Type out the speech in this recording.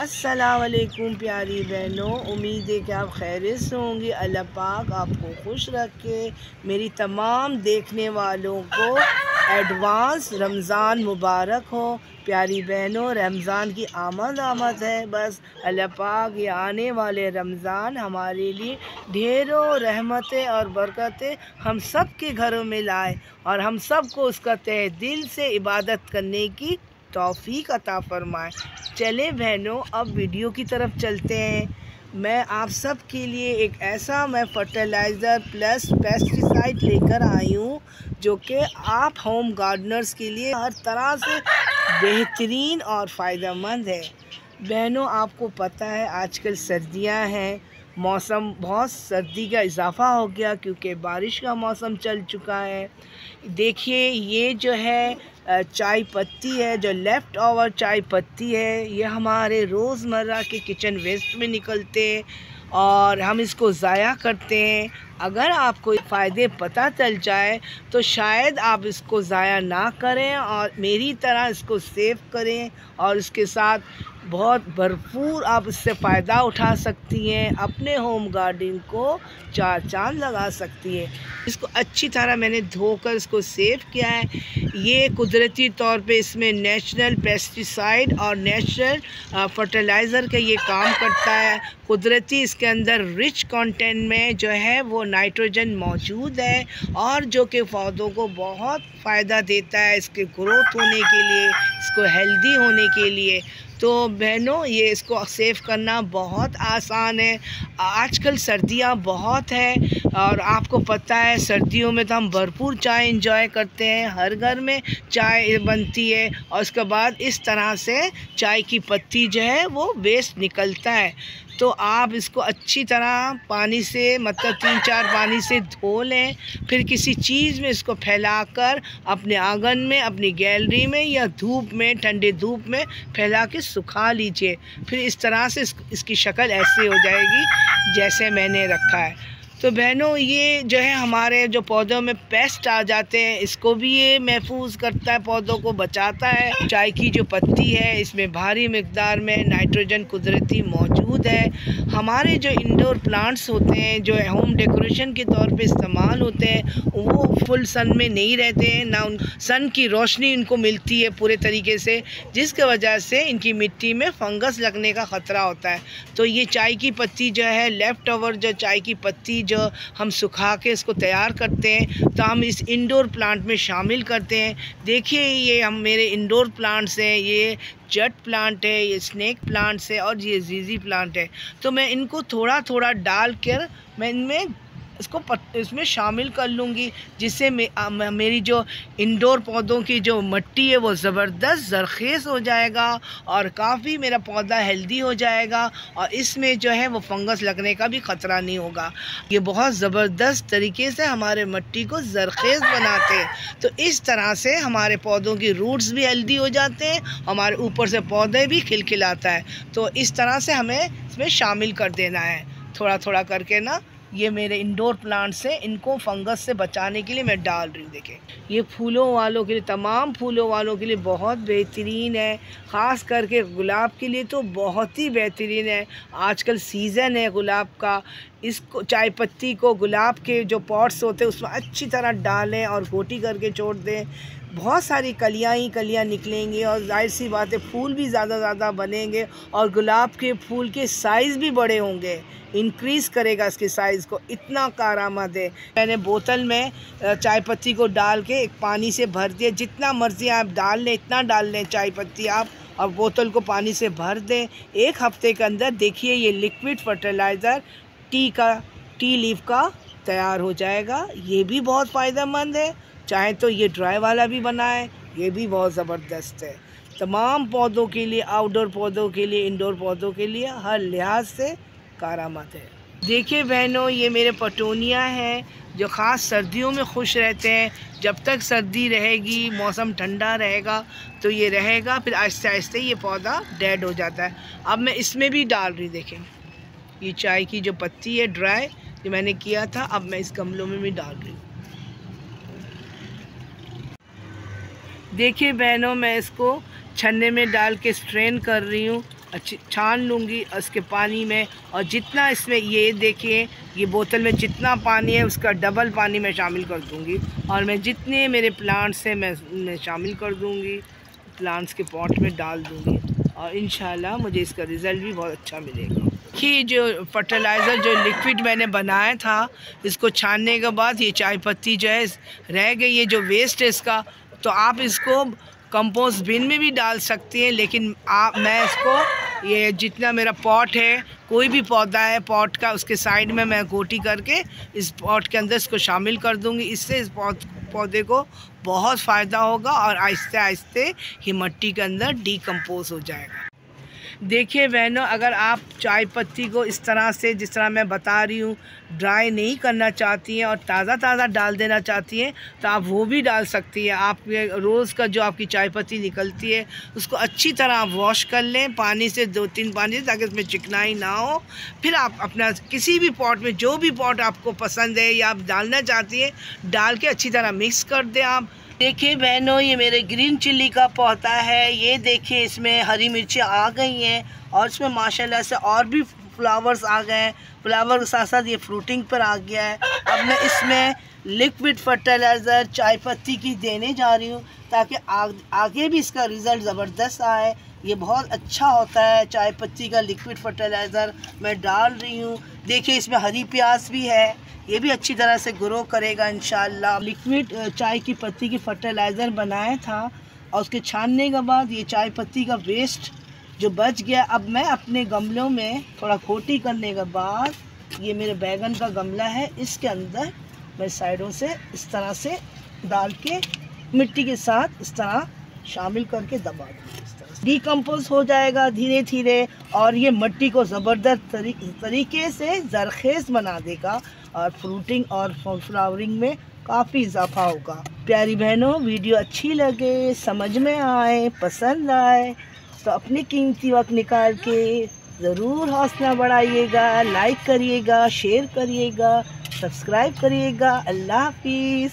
अस्सलाम वालेकुम प्यारी बहनों, उम्मीद है कि आप खैरियत से होंगे। अल्लाह पाक आपको खुश रखे। मेरी तमाम देखने वालों को एडवांस रमज़ान मुबारक हो। प्यारी बहनों, रमज़ान की आमद है। बस अल्लाह पाक ये आने वाले रमज़ान हमारे लिए ढेरों रहमतें और बरकतें हम सब के घरों में लाए और हम सब को उसका तहे दिल से इबादत करने की तौफीक अता फरमाए। चले बहनों, अब वीडियो की तरफ चलते हैं। मैं आप सब के लिए एक ऐसा फर्टिलाइज़र प्लस पेस्टिसाइड लेकर आई हूँ जो कि आप होम गार्डनर्स के लिए हर तरह से बेहतरीन और फ़ायदेमंद है। बहनों, आपको पता है आजकल सर्दियाँ हैं, मौसम बहुत सर्दी का इजाफ़ा हो गया क्योंकि बारिश का मौसम चल चुका है। देखिए, ये जो है चाय पत्ती है, जो लेफ़्ट ओवर चाय पत्ती है, ये हमारे रोज़मर्रा के किचन वेस्ट में निकलते हैं और हम इसको ज़ाया करते हैं। अगर आपको फ़ायदे पता चल जाए तो शायद आप इसको ज़ाया ना करें और मेरी तरह इसको सेव करें और इसके साथ बहुत भरपूर आप इससे फ़ायदा उठा सकती हैं। अपने होम गार्डन को चार चांद लगा सकती हैं। इसको अच्छी तरह मैंने धोकर इसको सेव किया है। ये कुदरती तौर पे इसमें नेचुरल पेस्टिसाइड और नेचुरल फर्टिलाइज़र का ये काम करता है। कुदरती इसके अंदर रिच कंटेंट में जो है वो नाइट्रोजन मौजूद है और जो कि पौधों को बहुत फ़ायदा देता है इसके ग्रोथ होने के लिए, इसको हेल्दी होने के लिए। तो बहनों, ये इसको सेव करना बहुत आसान है। आजकल सर्दियाँ बहुत है और आपको पता है सर्दियों में तो हम भरपूर चाय इंजॉय करते हैं, हर घर में चाय बनती है और उसके बाद इस तरह से चाय की पत्ती जो है वो वेस्ट निकलता है। तो आप इसको अच्छी तरह पानी से मतलब 3-4 पानी से धो लें, फिर किसी चीज़ में इसको फैलाकर अपने आंगन में, अपनी गैलरी में या धूप में, ठंडे धूप में फैला के सुखा लीजिए। फिर इस तरह से इसकी शक्ल ऐसे हो जाएगी जैसे मैंने रखा है। तो बहनों, ये जो है हमारे जो पौधों में पेस्ट आ जाते हैं, इसको भी ये महफूज करता है, पौधों को बचाता है। चाय की जो पत्ती है इसमें भारी मिकदार में नाइट्रोजन कुदरती मौजूद है। हमारे जो इंडोर प्लांट्स होते हैं, जो होम डेकोरेशन के तौर पे इस्तेमाल होते हैं, वो फुल सन में नहीं रहते हैं, ना सन की रोशनी इनको मिलती है पूरे तरीके से, जिसके वजह से इनकी मिट्टी में फंगस लगने का ख़तरा होता है। तो ये चाय की पत्ती जो है, लेफ़्ट ओवर जो चाय की पत्ती जो हम सुखा के इसको तैयार करते हैं, तो हम इस इंडोर प्लांट में शामिल करते हैं। देखिए, ये हम मेरे इंडोर प्लांट्स हैं, ये जेट प्लांट है, ये स्नेक प्लांट्स है और ये जीजी प्लांट है। तो मैं इनको थोड़ा थोड़ा डाल कर मैं इनमें इसमें शामिल कर लूँगी, जिससे मेरी जो इंडोर पौधों की जो मिट्टी है वो ज़बरदस्त ज़रख़ेज़ हो जाएगा और काफ़ी मेरा पौधा हेल्दी हो जाएगा और इसमें जो है वो फंगस लगने का भी ख़तरा नहीं होगा। ये बहुत ज़बरदस्त तरीके से हमारे मिट्टी को ज़रख़ेज़ बनाते हैं। तो इस तरह से हमारे पौधों की रूट्स भी हेल्दी हो जाते हैं, हमारे ऊपर से पौधे भी खिलखिलाता है। तो इस तरह से हमें इसमें शामिल कर देना है थोड़ा थोड़ा करके ना। ये मेरे इंडोर प्लांट्स हैं, इनको फंगस से बचाने के लिए मैं डाल रही हूँ। देखें, ये फूलों वालों के लिए, तमाम फूलों वालों के लिए बहुत बेहतरीन है। ख़ास करके गुलाब के लिए तो बहुत ही बेहतरीन है। आजकल सीज़न है गुलाब का। इसको चाय पत्ती को गुलाब के जो पॉट्स होते हैं उसमें अच्छी तरह डालें और घोटी करके छोड़ दें। बहुत सारी कलियाँ ही कलियाँ निकलेंगी और जाहिर सी बात है फूल भी ज़्यादा बनेंगे और गुलाब के फूल के साइज़ भी बड़े होंगे, इंक्रीज़ करेगा इसके साइज़ को। इतना कारआमद है। मैंने बोतल में चाय पत्ती को डाल के एक पानी से भर दिया। जितना मर्ज़ी आप डाल लें, इतना डाल लें चाय पत्ती आप, और बोतल को पानी से भर दें। 1 हफ़्ते के अंदर देखिए ये लिक्विड फर्टिलाइज़र टी लीफ का तैयार हो जाएगा। ये भी बहुत फ़ायदेमंद है। चाहे तो ये ड्राई वाला भी बनाएं, ये भी बहुत ज़बरदस्त है। तमाम पौधों के लिए, आउटडोर पौधों के लिए, इंडोर पौधों के लिए हर लिहाज से कारआमद है। देखिए बहनों, ये मेरे पटोनिया हैं जो ख़ास सर्दियों में खुश रहते हैं। जब तक सर्दी रहेगी, मौसम ठंडा रहेगा तो ये रहेगा, फिर आहिस्ते आहिस्ते ये पौधा डेड हो जाता है। अब मैं इसमें भी डाल रही, देखें ये चाय की जो पत्ती है ड्राई जो मैंने किया था, अब मैं इस गमलों में भी डाल रही हूँ। देखिए बहनों, मैं इसको छन्ने में डाल के स्ट्रेन कर रही हूँ अच्छी छान लूँगी उसके पानी में, और जितना इसमें ये देखिए ये बोतल में जितना पानी है उसका डबल पानी मैं शामिल कर दूँगी, और मैं जितने मेरे प्लांट्स हैं मैं शामिल कर दूँगी, प्लांट्स के पॉट में डाल दूँगी, और इंशाल्लाह मुझे इसका रिज़ल्ट भी बहुत अच्छा मिलेगा। कि जो फर्टिलाइज़र जो लिक्विड मैंने बनाया था, इसको छानने के बाद ये चाय पत्ती जो है रह गई, ये जो वेस्ट है इसका, तो आप इसको कंपोस्ट बिन में भी डाल सकती हैं, लेकिन मैं इसको ये जितना मेरा पॉट है, कोई भी पौधा है पॉट का, उसके साइड में मैं गोटी करके इस पॉट के अंदर इसको शामिल कर दूंगी। इससे इस पौधे को बहुत फ़ायदा होगा और आहिस्ते आहिस्ते ही मिट्टी के अंदर डीकम्पोज हो जाएगा। देखिए बहनों, अगर आप चाय पत्ती को इस तरह से जिस तरह मैं बता रही हूँ ड्राई नहीं करना चाहती हैं और ताज़ा डाल देना चाहती हैं तो आप वो भी डाल सकती हैं। आप रोज़ का जो आपकी चाय पत्ती निकलती है उसको अच्छी तरह आप वॉश कर लें पानी से, 2-3 पानी से, ताकि उसमें चिकनाई ना हो। फिर आप अपना किसी भी पॉट में, जो भी पॉट आपको पसंद है या आप डालना चाहती हैं, डाल के अच्छी तरह मिक्स कर दें आप। देखिए बहनों, ये मेरे ग्रीन चिल्ली का पौधा है, ये देखिए इसमें हरी मिर्ची आ गई हैं और इसमें माशाल्लाह से और भी फ्लावर्स आ गए हैं। फ्लावर के साथ साथ ये फ्रूटिंग पर आ गया है। अब मैं इसमें लिक्विड फर्टिलाइज़र चाय पत्ती की देने जा रही हूँ ताकि आगे भी इसका रिज़ल्ट ज़बरदस्त आए। ये बहुत अच्छा होता है चाय पत्ती का लिक्विड फर्टिलाइज़र मैं डाल रही हूँ। देखिए इसमें हरी प्याज भी है, ये भी अच्छी तरह से ग्रो करेगा इंशाल्लाह। लिक्विड चाय की पत्ती की फर्टिलाइज़र बनाया था और उसके छानने के बाद ये चाय पत्ती का वेस्ट जो बच गया, अब मैं अपने गमलों में थोड़ा खोटी करने के बाद, ये मेरे बैगन का गमला है, इसके अंदर मैं साइडों से इस तरह से डाल के मिट्टी के साथ इस तरह शामिल करके दबा दूँगी। इस तरह डीकम्पोज हो जाएगा धीरे धीरे और ये मिट्टी को ज़बरदस्त तरीके से ज़रखेज़ बना देगा और फ्रूटिंग और फ्लावरिंग में काफ़ी इजाफा होगा। प्यारी बहनों, वीडियो अच्छी लगे, समझ में आए, पसंद आए तो अपनी कीमती वक्त निकाल के ज़रूर हौसला बढ़ाइएगा, लाइक करिएगा, शेयर करिएगा, सब्सक्राइब करिएगा। अल्लाह हाफिज़।